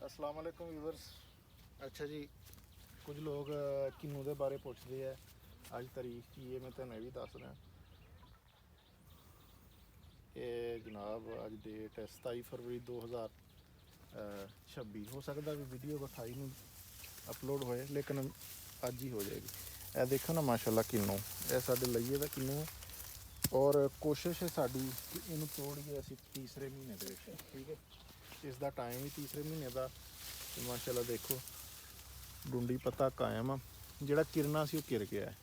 अस्सलाम वालेकुम व्यूअर्स। अच्छा जी, कुछ लोग किन्नू के बारे पुछते हैं। अज तारीख की है, मैं तुम्हें भी दस रहा। ये जनाब अज डेट है 27 फरवरी 2026। हो सकता भी वीडियो 28 में अपलोड होए, लेकिन अज ही हो जाएगी। यह देखो ना माशाल्लाह किन्नू, यह साढ़े लइए का किन्नू है। और कोशिश है साड़ी कि इनू तोड़िए असी तीसरे महीने के, ठीक है। इसका टाइम भी तीसरे महीने का। माशाल्लाह देखो डूंडी पत्ता कायम आ, जिहड़ा किरना सी किर गया है।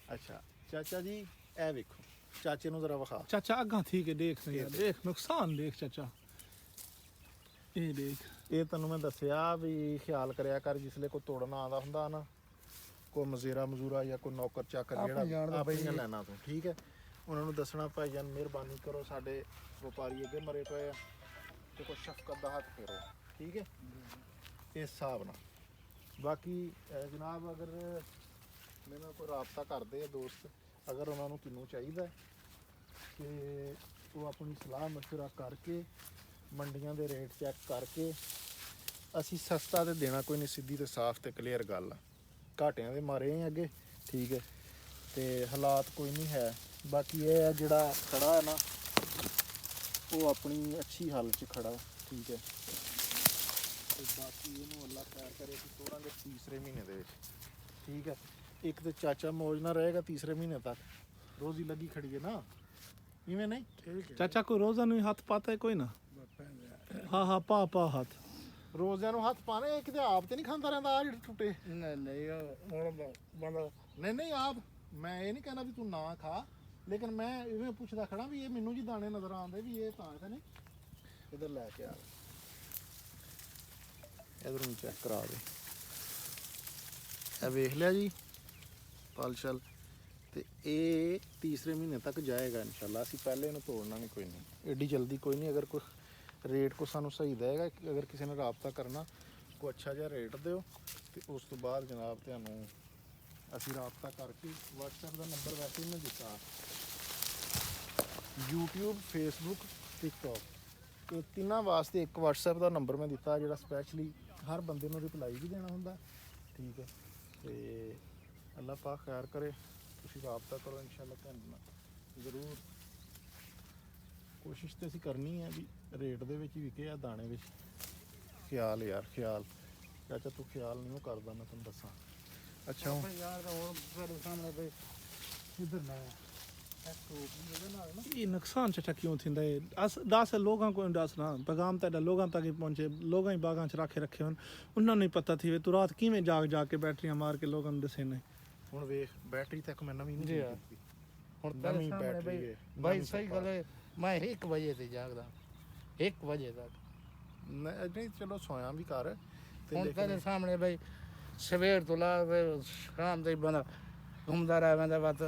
अच्छा चाचा जी, ए वेखो, चाचे नूं जरा विखा। चाचा अगा थी के देख यार, देख नुकसान देख चाचा, ये देख। ये तैनूं मैं दस्सिया भी ख्याल करिया कर, जिसले कोई तोड़ना आंदा हुंदा ना, कोई मजेरा मजूरा या कोई नौकर चाकर जिहड़ा अपनियां लैना तो, ठीक है, उन्होंने दसना भाई जान मेहरबानी करो, साडे व्यापारी अगे मरे पे आ, तो कोई शफकत दा हथ फेरो, ठीक है, इस हिसाब नाल। बाकी जनाब अगर मेरे नाल कोई राबता करते हैं दोस्त, अगर उन्होंने किन्नू चाहिए कि वो अपनी सलाह मशवरा करके मंडियां दे रेट चैक करके, असी सस्ता तो देना कोई नहीं, सीधी तो साफ तो क्लीयर गल आ। घाटियां दे मारे हैं अगे, ठीक है, तो हालात कोई नहीं है। बाकी ये है जिहड़ा खड़ा है ना, वो अपनी अच्छी हालत च खड़ा, ठीक है। तो बाकी इनू अल्लाह खैर करे, असीं तोड़ांगे तीसरे महीने दे विच, ठीक है। एक तो चाचा मौज ना रहेगा तीसरे महीने तक, रोजी लगी खड़ी है ना, इवें नहीं ठीक है। चाचा कोई रोजा नहीं हाथ पाता है कोई ना? हाँ हाँ पा पा हाथ रोज़िਆਂ ਨੂੰ ਹੱਥ ਪਾਣੇ, ਇੱਕ ਤੇ ਆਪ ਤੇ ਨਹੀਂ ਖਾਂਦਾ ਰਹਿੰਦਾ ਆ ਜਿਹੜੇ ਟੁੱਟੇ। ਨਹੀਂ ਆਪ, ਮੈਂ ਇਹ ਨਹੀਂ ਕਹਿਣਾ ਵੀ ਤੂੰ ਨਾ ਖਾ, ਲੇਕਿਨ ਮੈਂ ਇਵੇਂ ਪੁੱਛਦਾ ਖੜਾ ਵੀ ਇਹ ਮੈਨੂੰ ਜੀ ਦਾਣੇ ਨਜ਼ਰ ਆਉਂਦੇ ਵੀ ਇਹ ਤਾਂ ਤੇ ਨਹੀਂ। ਇਧਰ ਲੈ ਕੇ ਆ, ਇਧਰ ਨੂੰ ਚੈੱਕ ਕਰਾ ਦੇ। ਇਹ ਵੇਖ ਲਿਆ ਜੀ ਪਲ ਛਲ, ਤੇ ਇਹ ਤੀਸਰੇ ਮਹੀਨੇ ਤੱਕ ਜਾਏਗਾ ਇਨਸ਼ਾਅੱਲਾ। ਅਸੀਂ ਪਹਿਲੇ ਇਹਨੂੰ ਤੋੜਨਾ ਨਹੀਂ, ਕੋਈ ਨਹੀਂ एडी जल्दी कोई नहीं। अगर कोई रेट को सानू सही देगा, अगर किसी ने राबता करना कोई अच्छा जिहा रेट दिओ, तो उस तो बाद जनाब तुहानू असीं राबता करके WhatsApp का नंबर वैसे ही मैं दिता, YouTube फेसबुक TikTok, ये तिन्हां वास्ते एक WhatsApp का नंबर मैं दिता, जिहड़ा स्पैशली हर बंदे नूं रिप्लाई भी देना हुंदा, ठीक है। तो अल्लाह पाक खैर करे, तुसीं राबता करो इंशाअल्लाह, तुहानू जरूर कोशिश तो असीं करनी है भी रेट दे विच विके आ, दाणे विच ख्याल यार ख्याल। चाचा तू ख्याल नहीं वो करदा, मैं तुहानू दसां। अच्छा इधर ना ये नुकसान चाचा क्यों थींदा है? दस लोगों को दसना पैगाम तेरा लोगों तक ही पहुंचे, लोग ही बागां च रखे होन, उन्होंने नहीं पता थी तू रात किवें जाग के बैटरियां मार के लोगों ने दसे ने। हुण वेख बैटरी तक मैं नवीं नहीं दी, हुण नवीं बैटरी है भाई, सही गल है। मैं 1 बजे ते जागदा, 1 बजे तक नहीं। चलो सोया भी कर, हुण तेरे सामने भाई सवेर तो ला शाम तक बंदा घूमदा रह वेंदा, बस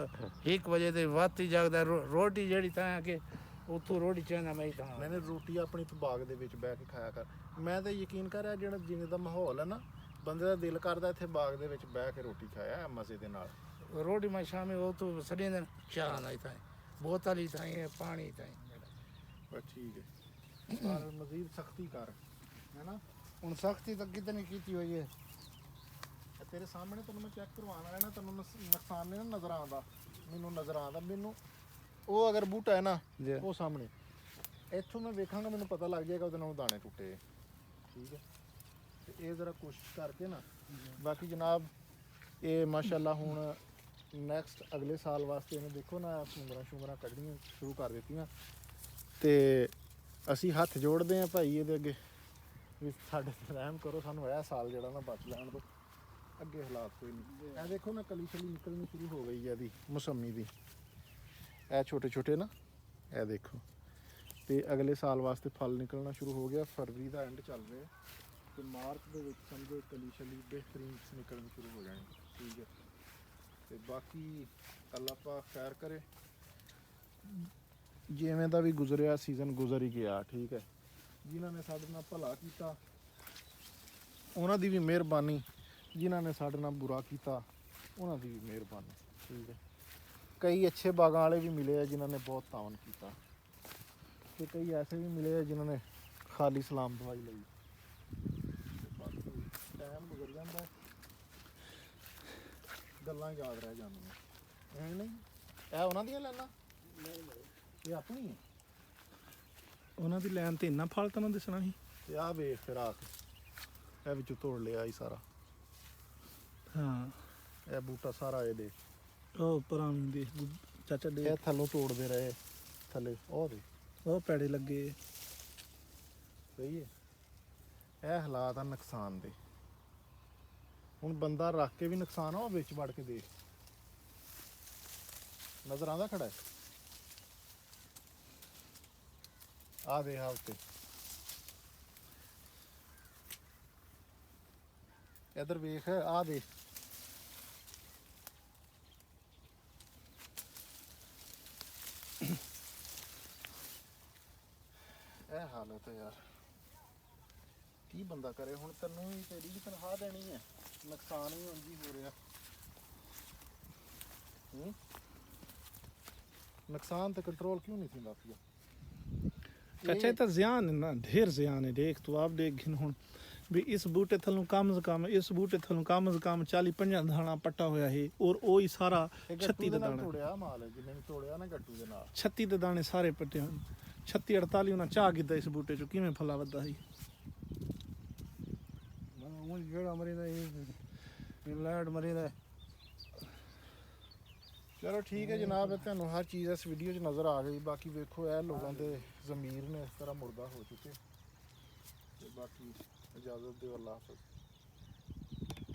1 बजे ते वत ही जागदा। रोटी जेहड़ी तां कि उत्थों रोटी चाहना मैं तां मैंने रोटी अपनी तो बाग दे विच बैठ के खाया कर। मैं तो यकीन कर रहा जिहड़ा जिवें दा माहौल है ना, बंदे दा दिल करदा इत्थे बाग दे विच बैठ के रोटी खाया मजे दे नाल। रोटी मैं शामी उत्थों सड़ी दिन चाह नहीं तां बोतल ही तां पानी तां बस ठीक है। पर मजीद सख्ती कर, है ना। हुण सख्ती तो कितनी कीती हुई है। तेरे सामने तेन मैं चैक करवाना है ना, तेन नुकसान नहीं ना नजर आता, मैनू नजर आता। मैनू वो अगर बूटा है ना वो सामने इत्थों मैं वेखांगा, मैनू पता लग जाएगा उहदे नालों दाने टुटे, ठीक है। तो ये जरा कोशिश करके ना, बाकी जनाब ये माशाल्लाह हुण नैक्सट अगले साल वास्ते इन्हें देखो ना सुंगरां शुंगरां कड्ढनियां शुरू कर दित्तियां। तो असी हथ जोड़ते हैं भाई ये अगे भी साडे ते रहम करो, सानू यह साल जिहड़ा ना बच लैण दो, अगे हालात कोई नहीं। ए देखो ना कली शली निकलनी शुरू हो गई है दी मौसमी दी, ए छोटे छोटे ना, ए देखो। तो अगले साल वास्ते फल निकलना शुरू हो गया। फरवरी का एंड चल रहा है, तो मार्च के समझो कली शली बेहतरीन निकलनी शुरू हो जानी, ठीक है। तो बाकी अल्लाह पाक खैर करे, जिवें दा भी गुजरिया सीजन गुजर ही गया, ठीक है। जिन्होंने साडे नाल भला कीता उन्हां दी भी मेहरबानी, जिन्होंने साडे नाल बुरा कीता उन्हां दी भी मेहरबानी, ठीक है। कई अच्छे बागां वाले भी मिले हैं जिन्होंने बहुत तावन किया, तो कई ऐसे भी मिले हैं जिन्होंने खाली सलाम दवाई ली। ਟਾਈਮ ਗੁਜ਼ਰ ਜਾਂਦਾ, ਗੱਲਾਂ ਯਾਦ ਰਹਿ ਜਾਂਦੀਆਂ। ਐ ਨਹੀਂ ਇਹ ਉਹਨਾਂ ਦੀਆਂ ਲੈਣਾ, ਇਹ ਆਪਣੀ ਹੈ। ਉਹਨਾਂ ਦੀ ਲਾਈਨ ਤੇ ਇੰਨਾ ਫਲ ਤਾਂ ਨਾ ਦਿਸਣਾ ਸੀ। ਤੇ ਆਹ ਵੇਖ ਫਿਰ ਆ ਕੇ ਇਹ ਵਿੱਚੋਂ ਤੋੜ ਲਿਆ ਹੀ ਸਾਰਾ। ਹਾਂ ਇਹ ਬੂਟਾ ਸਾਰਾ ਇਹ ਦੇ, ਉਹ ਪੁਰਾਣੀ ਦੇ ਚਾਚਾ ਦੇ ਇਹ ਥੱਲੋਂ ਤੋੜਦੇ ਰਹੇ ਥੱਲੇ, ਉਹ ਦੇ ਉਹ ਪੈੜੇ ਲੱਗੇ। ਸਹੀ ਹੈ। ਇਹ ਹਾਲਾਤ ਆ ਨੁਕਸਾਨ ਦੇ। ਹੁਣ ਬੰਦਾ ਰੱਖ ਕੇ ਵੀ ਨੁਕਸਾਨ ਆ, ਉਹ ਵਿੱਚ ਵੜ ਕੇ ਦੇਖ, ਨਜ਼ਰ ਆਉਂਦਾ ਖੜਾ ਹੈ। ਆ ਦੇ ਆ ਉੱਤੇ, ਇਧਰ ਵੇਖ, ਆ ਦੇ ਇਹ ਹਾਲਤ ਹੈ ਯਾਰ, ਕੀ ਬੰਦਾ ਕਰੇ ਹੁਣ। ਤੈਨੂੰ ਵੀ ਤੇਰੀ ਵੀ ਤਨਖਾਹ ਦੇਣੀ ਹੈ, ਨੁਕਸਾਨ ਵੀ ਉਂਝ ਹੀ ਹੋ ਰਿਹਾ। नुकसान तो कंट्रोल क्यों नहीं थी पिया? चाचा ये तो ज़ियान है ना, ढेर ज़ियान है। देख तो आप देख हूँ भी इस बूटे थलों कम से कम, इस बूटे थलों कम से कम 40-50 दाना पट्टा होया है और वो ही सारा 36 दे दाने तोड़िया माल है जिन्हें तोड़िया ना गट्टू दे नाल 36 दे दाने सारे पट्टे हैं। 36-48 उन्हें चाह कीता इस बूटे चो किवें फला वधा सी। ਉਹ ਜਿਹੜਾ ਮਰੀਦਾ ਇਹ ਲੈਟ ਮਰੀਦਾ। चलो ठीक है जनाब, तुहानू हर चीज़ इस वीडियो च नज़र आ गई। बाकी वेखो यह लोगों के ज़मीर ने इस तरह मुर्दा हो चुके। बाकी इजाज़त दो, अल्लाह हाफ़िज़।